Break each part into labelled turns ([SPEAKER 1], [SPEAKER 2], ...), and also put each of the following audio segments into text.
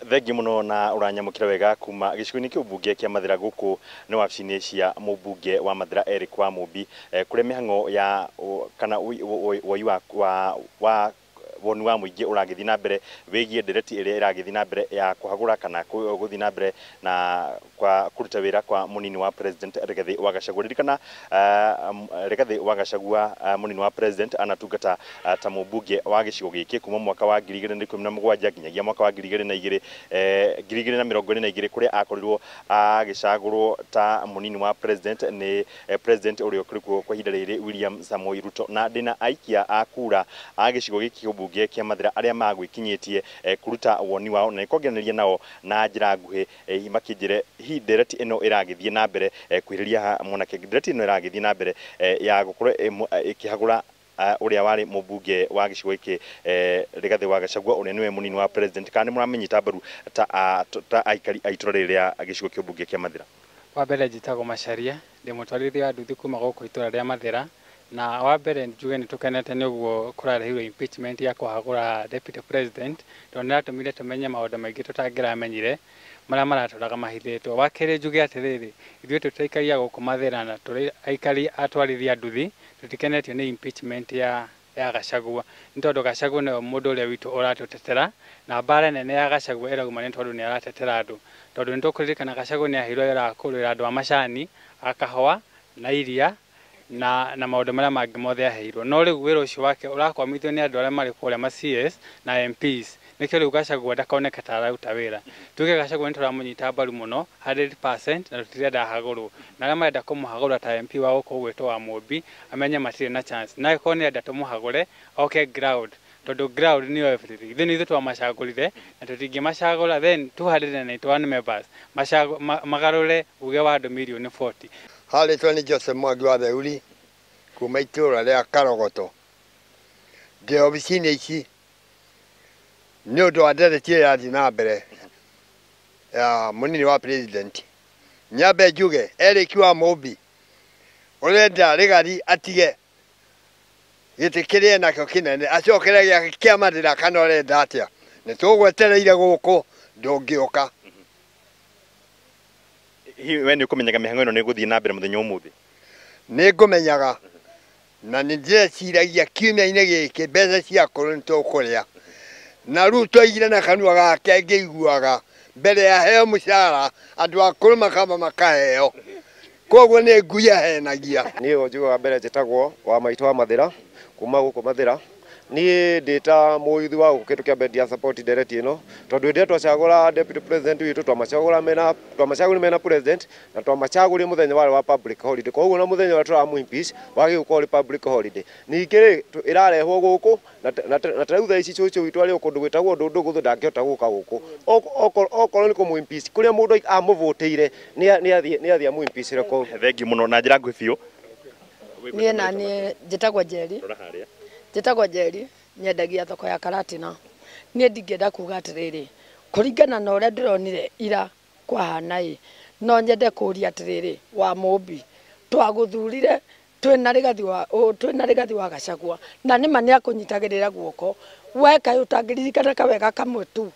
[SPEAKER 1] Thengi muno na uranyamukira wega kuma gicigo-ini kia ubunge kia Mathira guku ni wabici-ini cia mubunge wa Mathira Eric Wamumbi kuria mihango ya kana woi wa woni wa muingi uragithi na mbere wigie ndereti iria iragithi na mbere ya kuhagura kana guthi na mbere na kwa kuruta wira kwa munini wa president Rigathi wa Gachagua. Ririkana Rigathi wa Gachagua munini wa president anatungata ta mubunge wa gicigo giki kuma mwaka wa 2017 nginyagia mwaka wa 2022 kuria akorirwo agicagurwo ta munini wa president ni president uria ukurikuo kwa ihinda riri William Samoei Ruto, na ndina aikia akura agicigo giki ubunge kia Mathira aria magwikinyitie kuruta woni wao na ikongereria nao na njira nguhi makinjire hi ndereti ino iragithie na mbere kwiriria mwanake ndereti ino iragithie na mbere ya gukorwo ikihagura uria wari mubunge wa gicigo giki Rigathi wa Gachagua uria niwe munini wa president kana muramenyita mbaru ta aikari aitura riria gicigo kia ubunge kia Mathira.
[SPEAKER 2] Wa mbere njitagwo Macharia ndi mutwarithia wa nduthi kuma guku itura ria Mathira, na wa mbere njuge ni tukenete ni uguo kurarehirwo impeachment ya kuhagura deputy president ndona atumire tumenye maundu maingi tutangiramenyire maria maraturaga mahithitwo. Wa keri njuge atiriri ithuĩ tutaikaria guku Mathira na turi aikari atwarithia nduthi tutikenetio ni impeachment ya Gachagua ni tondu Gachagua ni mundu uria witu uratutetera na mbara nene ya Gachagua irauma ni tondu ni aratetera andu, tondu nitukuririkana Gachagua ni ahirwo wira kurira andu a macani akahwa na iria na maundu maria mangi mothe aheirwo, no riu wira ucio wake urakwamithio ni andu aria mari kuria ma CS na MPs nikio riu Gachagua ndakoneka ta araruta wira. Tuge Gachagua ni turamunyita mbaru muno 100% na tutirenda ahagurwo, na aria marenda kumuhagura ta MP wa guku gwitwo Wamumbi amenye matire na chance, na iko ni enda tumuhagure oke ground tondu ground ni everything. Then ithu twamacagurire na tutingimacagura then 291 members magarure uge wa andu milioni 40.
[SPEAKER 3] Hali twani Joseph Mwangi wa Theuri kuma itura ria Karogoto ndi obicini ici ni undu wa ndereti ya thi na mbere ya munini wa president. Nyambe njuge Eric Wamumbi urenda Rigathi atige giti kiria nakio kinene acokere gia kia Mathira kana urenda atia ni tugwetereire guku ndungioka.
[SPEAKER 1] We ni kumenyaga mihango ino ni guthii na mbere muthenya umuthi?
[SPEAKER 3] Ni ngumenyaga na ni ndiciragia kiumia-ini giki mbeca cia kuru ni tukuria na riu twaigire na kanua gake ngiguaga mbere ya heo mucara andu akuru makamba makaheo, koguo ni ngui ahenagia.
[SPEAKER 4] Niĩ njugaga mbere njĩtagwo wa Maitũ wa Mathira kuma gũkũ Mathira. Niĩ ndĩta mũyuthi wa gũkũ kĩndũ kĩa mbere ndia support ndereti ĩno tondũ hĩndĩ ĩrĩa twacagũra deputy president witũ twamacagũri mena president na twamacagũri mũthenya warĩ wa public holiday, koguo na mũthenya ũrĩa tũramũimpeach wagĩ gũkorwo rĩ public holiday. Ningĩ ĩrarehwo gũkũ na tarĩu thaa ici cũcũ witũ arĩ kũndũ gwĩtagwo Ndũngũthũ ndangĩhota gũka gũkũ okorwo nĩ kũmũimpeach kũrĩa mũndũ amũvũtĩire nĩ athiĩ amũimpeachire kũu.
[SPEAKER 1] Thengi muno na njĩra nguhĩ biũ.
[SPEAKER 5] Niĩ na niĩ njĩtagwo Njeri. Njĩtagwo Njeri nyendagia thoko ya Karatina. Niĩ ndingĩenda kuga atiriri kuringana na ũrĩa ndĩronire ira kwahana no nyende kũria atiriri Wamumbi twaguthurire twina Rigathi wa Gachagua na nĩma nĩ akũnyitagĩrĩra guoko we kaĩ ũtangĩririkana kawega kamwe tu.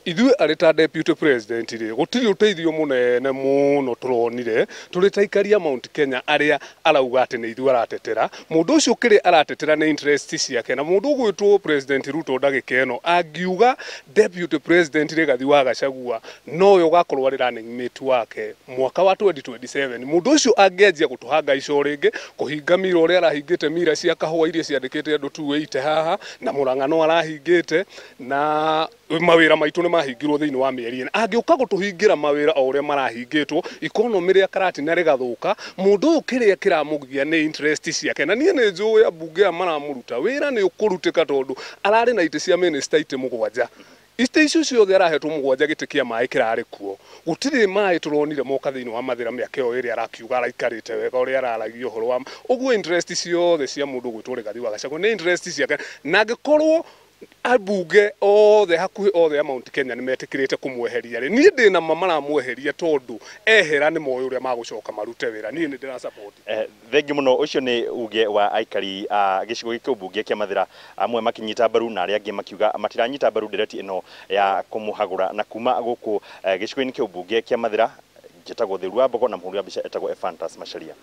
[SPEAKER 6] Ithuĩ arĩ ta deputy president rĩ gũtirĩ ũteithio mũnene mũno turonire tũrĩ ta ikaria Mount Kenya aria arauga atĩ nĩ ithuĩ aratetera. Mũndũ ũcio kĩrĩa aratetera nĩ interest ciake, na mũndũ ũgwĩtwo president Ruto ndagĩka ĩno angiuga deputy president Rigathi wa Gachagua nowe ũgakorwo arĩ running mate wake mwaka wa 2027. Mũndũ ũcio angĩanjia gũtũhanga ico rĩngĩ kũhinga mira ũrĩa arahingĩte mira cia kahũa iria ciandĩkĩte andũ 280 haha na Mũrang'a no arahingĩte na mawira maitu ni mahingirwo thiini wa mieri ĩna. Angĩũka gũtũhingira mawira o ũrĩa marahingĩtwo economy ria Karatina rĩgathuka, mũndũ ũyũ kĩrĩa kĩramũgia nĩ interest ciake, na niĩ nĩ njũĩ ambunge maramũruta wĩra nĩ ũkũrutĩka tondu ararĩ na itĩ cia minister itĩ mũgwanja. Itĩ icio ciothe arahetwo mũgwanja gĩtĩ kĩa maĩ kĩrarĩ kuo, gũtirĩ maĩ tũronire moka thĩinĩ wa Mathira mĩaka ĩyo ĩrĩa arakiuga araikarĩte wega ũrĩa araragia ũhoro wa ũguo interest ciothe cia mũndũ gwĩtwo Rigathi wa Gachagua nĩ interest ciake, na angĩkorwo abunge othe hakuhi othe Mount Kenya nimetikirite kumweheria ri nie ndina mamara mweheria tondu ehera ni moyo uria magucoka marute wira nie ni ndira support
[SPEAKER 1] thengi muno ucio ni uge wa aikari gicigo giki ubunge kia Mathira amwe makinyita mbaru na aria angi makiuga matiranyita mbaru ndereti ino ya kumuhagura na kuma guku gicigo-ini kia ubunge kia Mathira njitagwo Thiru wa Mbogo na muhuri wa mbica etagwo Ephantus Macharia.